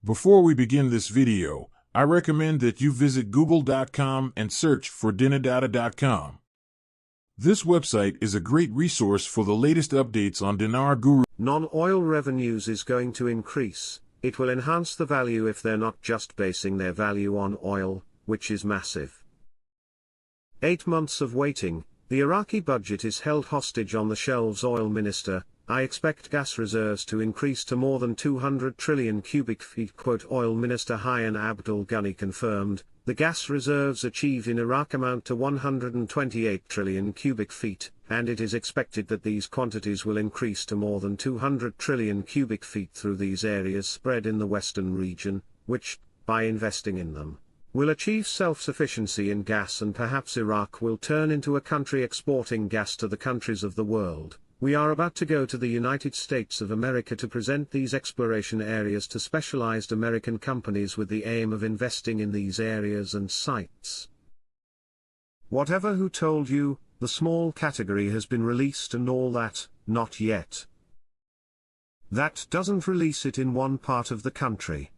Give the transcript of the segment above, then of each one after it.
Before we begin this video, I recommend that you visit google.com and search for dinardata.com. This website is a great resource for the latest updates on Dinar Guru. Non-oil revenues is going to increase. It will enhance the value if they're not just basing their value on oil, which is massive. 8 months of waiting, the Iraqi budget is held hostage on the shelves. Oil minister, I expect gas reserves to increase to more than 200 trillion cubic feet. Quote, Oil Minister Hayan Abdul Ghani confirmed, the gas reserves achieved in Iraq amount to 128 trillion cubic feet, and it is expected that these quantities will increase to more than 200 trillion cubic feet through these areas spread in the western region, which, by investing in them, will achieve self-sufficiency in gas, and perhaps Iraq will turn into a country exporting gas to the countries of the world. We are about to go to the United States of America to present these exploration areas to specialized American companies with the aim of investing in these areas and sites. Whatever who told you, the small category has been released and all that, not yet. That doesn't release it in one part of the country.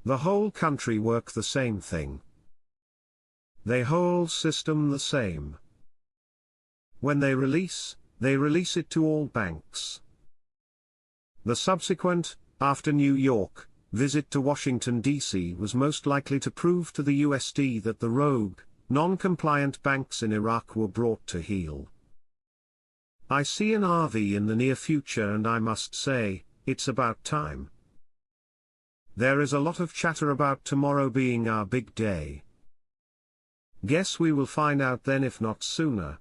The whole country work the same thing. They whole system the same. When they release it to all banks. The subsequent, after New York, visit to Washington, D.C. was most likely to prove to the USD that the rogue, non-compliant banks in Iraq were brought to heel. I see an RV in the near future, and I must say, it's about time. There is a lot of chatter about tomorrow being our big day. Guess we will find out then, if not sooner.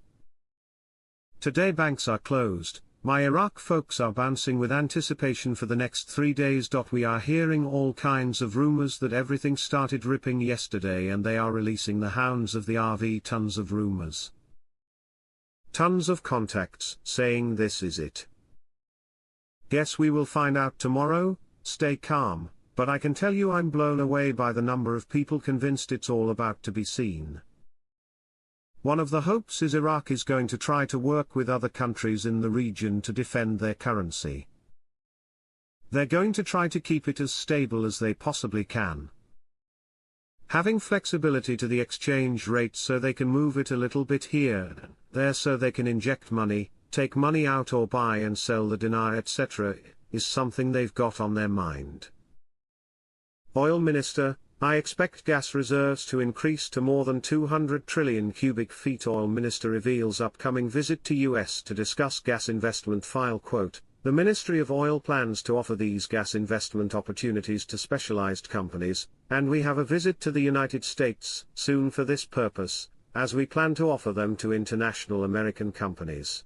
Today banks are closed, my Iraq folks are bouncing with anticipation for the next 3 days. We are hearing all kinds of rumors that everything started ripping yesterday, and they are releasing the hounds of the RV tons of rumors. Tons of contacts saying this is it. Guess we will find out tomorrow. Stay calm, but I can tell you I'm blown away by the number of people convinced it's all about to be seen. One of the hopes is Iraq is going to try to work with other countries in the region to defend their currency. They're going to try to keep it as stable as they possibly can. Having flexibility to the exchange rate so they can move it a little bit here and there, so they can inject money, take money out, or buy and sell the dinar, etc., is something they've got on their mind. Oil Minister, I expect gas reserves to increase to more than 200 trillion cubic feet. Oil Minister reveals upcoming visit to US to discuss gas investment file. Quote, the Ministry of Oil plans to offer these gas investment opportunities to specialized companies, and we have a visit to the United States soon for this purpose, as we plan to offer them to international American companies.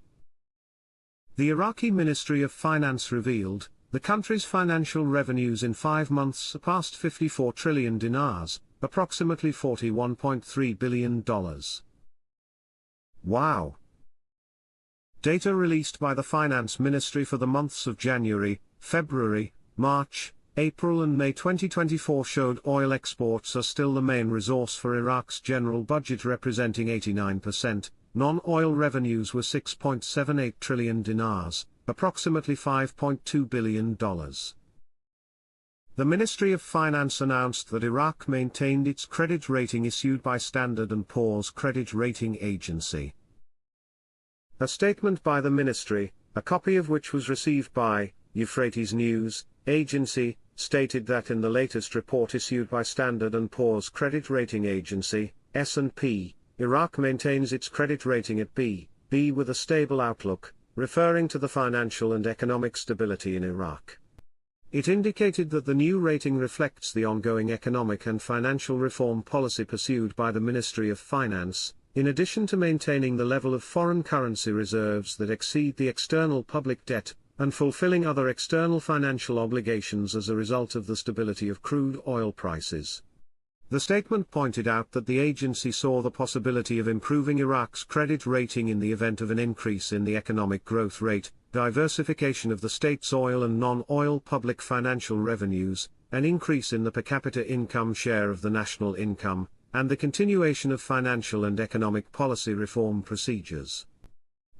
The Iraqi Ministry of Finance revealed, the country's financial revenues in 5 months surpassed 54 trillion dinars, approximately $41.3 billion. Wow! Data released by the Finance Ministry for the months of January, February, March, April and May 2024 showed oil exports are still the main resource for Iraq's general budget, representing 89%. Non-oil revenues were 6.78 trillion dinars, approximately $5.2 billion. The Ministry of Finance announced that Iraq maintained its credit rating issued by Standard & Poor's credit rating agency. A statement by the ministry, a copy of which was received by Euphrates News Agency, stated that in the latest report issued by Standard & Poor's credit rating agency, S&P, Iraq maintains its credit rating at B with a stable outlook, referring to the financial and economic stability in Iraq. It indicated that the new rating reflects the ongoing economic and financial reform policy pursued by the Ministry of Finance, in addition to maintaining the level of foreign currency reserves that exceed the external public debt, and fulfilling other external financial obligations as a result of the stability of crude oil prices. The statement pointed out that the agency saw the possibility of improving Iraq's credit rating in the event of an increase in the economic growth rate, diversification of the state's oil and non-oil public financial revenues, an increase in the per capita income share of the national income, and the continuation of financial and economic policy reform procedures.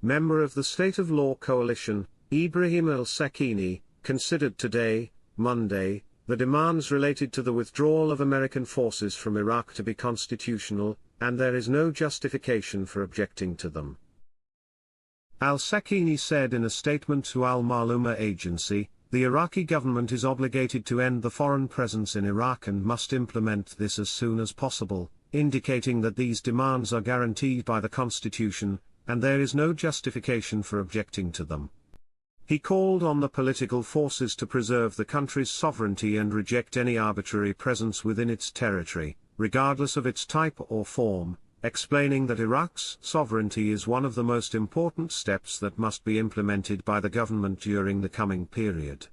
Member of the State of Law Coalition, Ibrahim al-Sakini, considered today, Monday, the demands related to the withdrawal of American forces from Iraq to be constitutional, and there is no justification for objecting to them. Al-Sakini said in a statement to Al-Maluma agency, "The Iraqi government is obligated to end the foreign presence in Iraq and must implement this as soon as possible," indicating that these demands are guaranteed by the constitution, and there is no justification for objecting to them. He called on the political forces to preserve the country's sovereignty and reject any arbitrary presence within its territory, regardless of its type or form, explaining that Iraq's sovereignty is one of the most important steps that must be implemented by the government during the coming period.